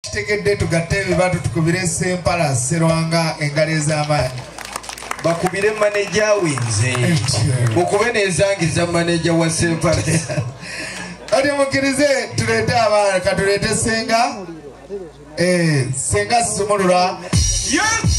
Tegedde tugatte ebibatu tukubire Sempala Serwanga engalo ez'amaanyi bakubire manager winze okube nezangiza manager wa Sempala ati mukirize tuleete abaana katulete Senga Senga Sumulula yes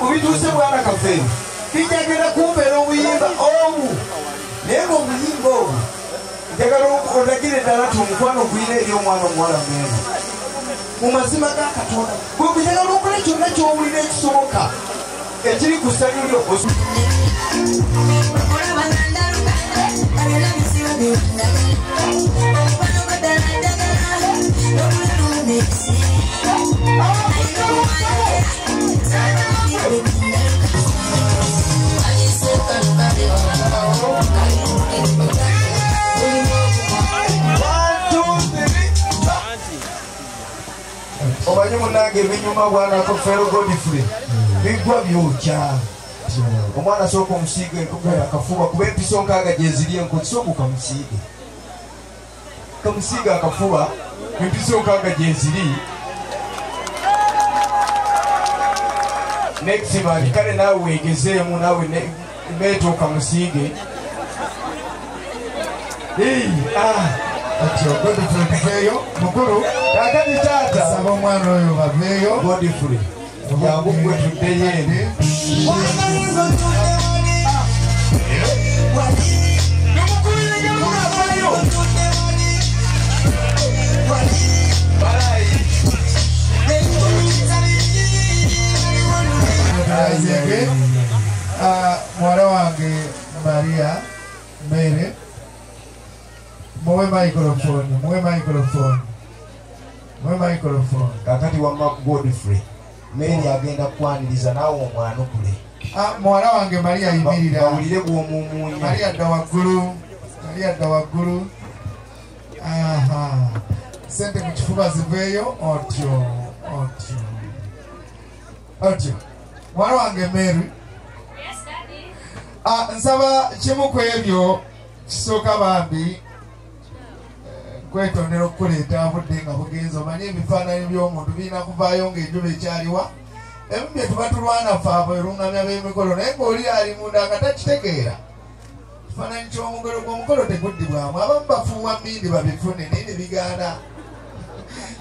ubituse bwana kafeni kijagera kumbera obuyimba obu nego obuyimba obu njagala odagire ddala tumukwano gwire eri omwana omuwala mwene mu mazima ga Katonda gwe njagala okola kyonna ky'owulira ekisoboka ekiri ku ssanyu lyo omanyi munange ebinyuma bwana Kofero Godfrey bigwa byokya omwana sooka omusiige enkokera akafuba kuba empiso nkaaga gyeziri enkoti sooka kamusiige akafuba empiso nkaaga gyeziri next man kale naawe weegezeemu naawe neetooka musiige atyo Godfrey tuveeyo mukulu kakati taata saba omwana oyo baveeyo Godfrey jangu gwe tuddeyo ene muwala wange Maria Mere muwe microphone kakati wamma Godfrey Mary agenda kwaniriza naawe omwana okule muwala wange Maria yimirira bawulire bw'omumuunya Maria adda waggulu sente mu kifuba ziveeyo otyo muwala wange Mary nsaba kimu ku ebyo kisooka bambi kwetondera okukuleeta budde nga bugenza omanyi ebifaananyi by'omuntu birina kuvaayo ng'enjuba ekyaliwa ebimu bye tuba tulwana fe abo erungamya b'emikolo naye ng'oli ali munda nga takitegeera kifaananyi ky'omugolo gw'omukolo teguddibwamu abamu bafuuwa mmindi babifune naye ne bigaana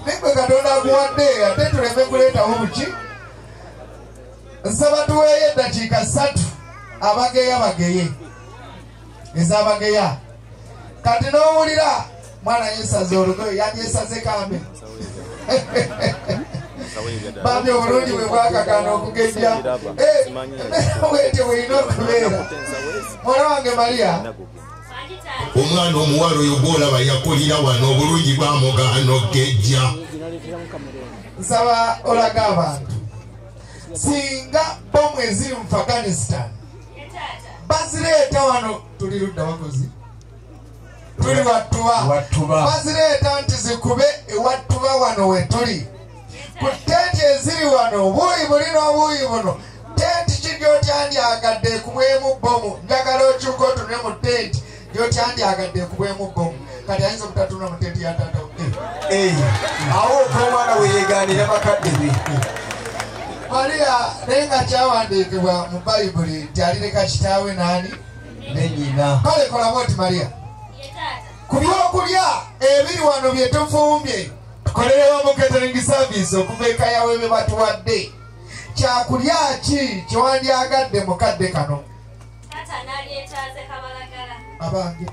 naye gwe Katonda aguwadde ate tuleme kuleetawo buki nsaba tuweeyo eddakiika 3 abageya bageye ez'abageya kati n'owulira mwana yesaze olugoye yanyesaze kambe bambi obulungi bwe bwakakana okugejja wete weina okubeera mwana wange Maria omwana omuwala oyo gwolaba yakulira wano obulungi bwamugano gejja nsaba olaga abantu singa bomu eziri mu Afghanistan bazireeta wano tuli ludda wakozi tuli wattuba bazireeta nti zikube ewattuba wano we tuli ku tenti eziri wano obuuyi buli n'obuuyi buno tenti ki gy'otyandiyagadde ekubwemu bomu njagala okyuka otune mu tenti gy'otyandiyagadde ekubwemu bomu kati ayinza okutatuna mu tenti ya taata awo omwana we yeegaanira bakadde be Maria naye nga kyawandiikibwa mu Bayibuli nti alireka kitaawe naani ne nnyina kale kolaba oti Maria ku byokulya ebiri wano bye tufumbye tukolere wamu catering service okuva eka yawe be batuwadde kyakulya ki kyewandyagadde mukadde kano abange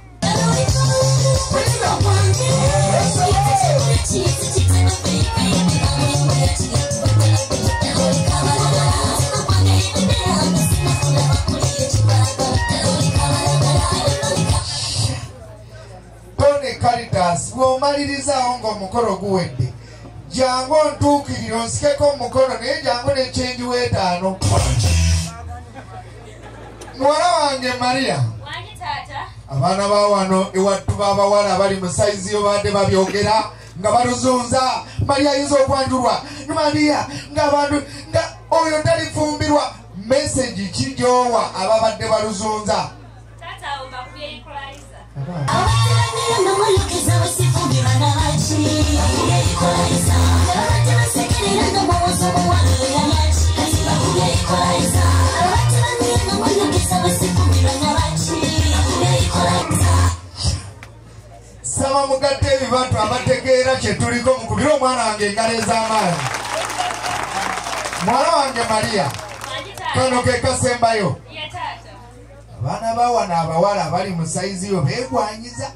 Tone Caritas bw'omalirizawo ng'omukolo guwedde jangu ontuukirire onsikeko omukolo naye jangu n'ekyenji w'etaano muwala wange Maria abaana ba wano ewattu b'abawala bali mu sayizi yo badde babyogera nga baluzunza Maria ayinza okwanjulwa Maria ng'abantu nga oyo talifumbirwa meseji kijoowa ababadde baluzunza Sama mugatte ebibatu abategeera kye tuliko mukubire omwana wange engalo ez'amaanyi mwala wange Maria kano ke kasembayo abaana ba wano abawala abali mu sayizi yo beegwanyiza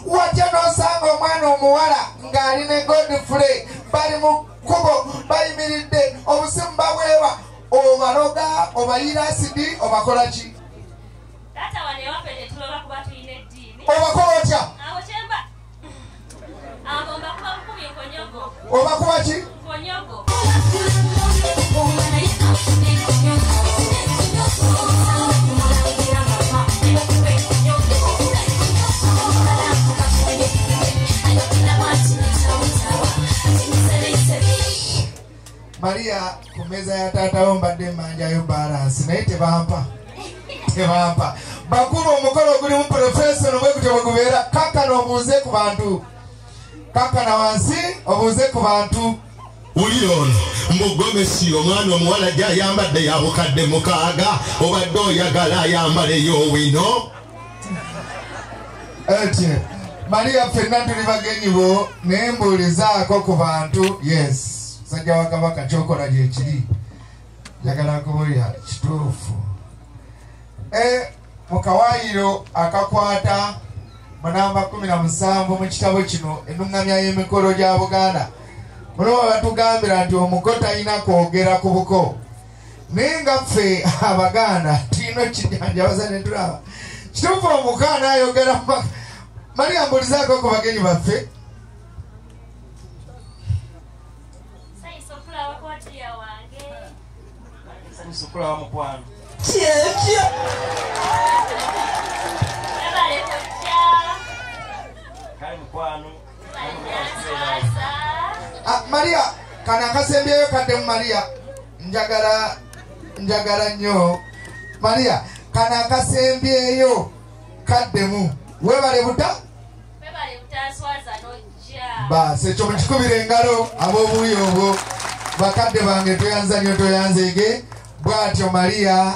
wajja n'osanga omwana omuwala ng'ali ne Godfrey bali mu kkubo bayimiridde obusimu baweewa obaloga obayira asidi obakola ki obakola otya obakuba ki Maria ku mmeeza ya taatawo mbadde mmanjayo balansi naye tebampa bakulu omukolo ogulimu professional bwe gutyo bwe gubeera kakkana obuuze ku bantu kakkana wansi obuuze ku bantu uli ono mugomesi omwana omuwala gy'ayambadde yabukadde 6 obadde oyagala ayambaleyo wino etye Maria ffenna tuli bagenyi bo naye mbuulizaako ku bantu yes sajja wa Kabaka kyokola gyekiri njagala kubulya kituufu mu kawaayiro akakwata mu namba 17 mu kitabo kino ennuŋŋamya y'emikolo gya Buganda muno batugambira nti omuko talina kwogera ku buko naye nga ffe Abaganda tulina kijjanjabaza ne tulaba kituufu omuko anaayogera Maria mbuulizaako ku bagenyi baffe Sukula wa mukwano. Kali mukwano. Maria kana kasembyeyo kadde mu Maria njagala nnyo Maria kana kasembyeyo kaddemu webale buta swaza nojja basi ekyo mukikubira engalo ab'obuuyi obwo bakadde bange toyanza nnyo toyanzeege bw'atyo Maria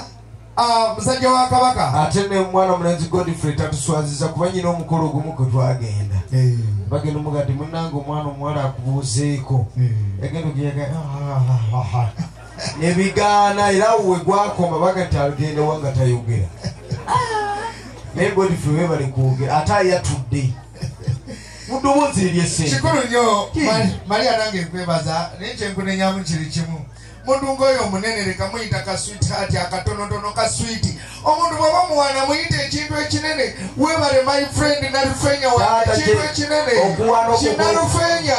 musajja wa Kabaka ate ne mwana mulenzi Godfrey tatuswaziza kuba nyina omukolo ogumu kwe twagenda bagenda omugati munnange omwana omuwala akubuuzeeko egenda ogiyega nebigaana era we gwakoma bagati agenda wanga tayogera naye Godfrey webale kwogera ate ayatudde mudobozi ery'essente kikulu nnyo Maria nange nkwebaza naye kyenkunenyamu kiri kimu mundungu oyo omunene leka muyita ka sweetheart akatonotono ka sweet omuntu bw'oba muwana muyita ekintu ekinene webale my friend nalufenya ekintu ekinene kinalufenya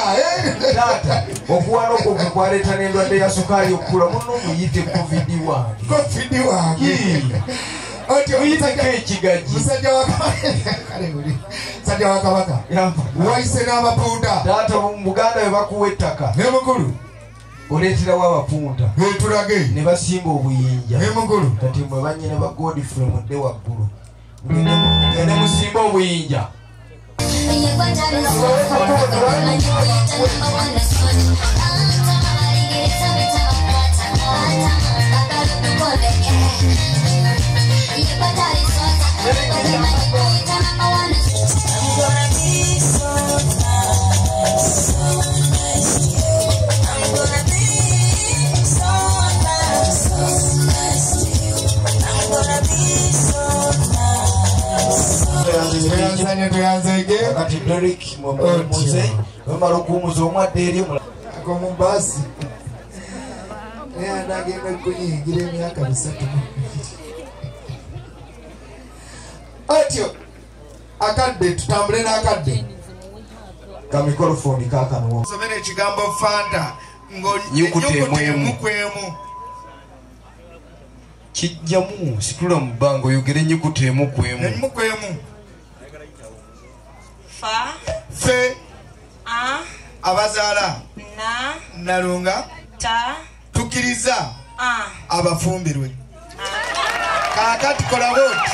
okuwana okwo kukwaleeta n'endwadde ya sukaali okukula muno muyite covid wange muyiteko ekigaji musajja wa kabaka waise n'abapunta taata muganda we bakuwa ettaka ne mukulu oleeterawo abapunta tulage ne basimba obuyinja ne mukulu kati mwe banyine ba Godfrey mudde waggulu gende musimba obuyinja kati Derek muze wemala okuwumuza omwadde eri mu basi naye anagenda kunyingira emyaka 3 atyo akadde tutambule n'akadde ka mikorofoni kaakano somera ekigambo fanta nyukuteemu kijjamu situla mu bbanga oyogere nyukuteemu kwemu Fa fe a abazaala na nalunga ta tukiriza a abafumbirwe kaakati kola boti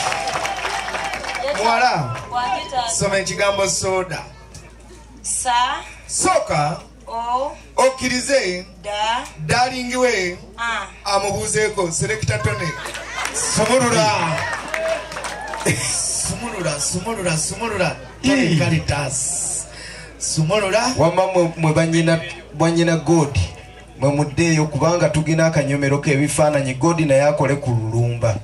muwala wagita soma ekigambo soda sa soka o okkirize da dalingiwe a amubuuzeeko selekita tone sumulula Caritas sumulula wamma mwe banyina God mwe muddeeyo kubanga tugina akanyomero k'ebifaananyi God naye akole ku lulumba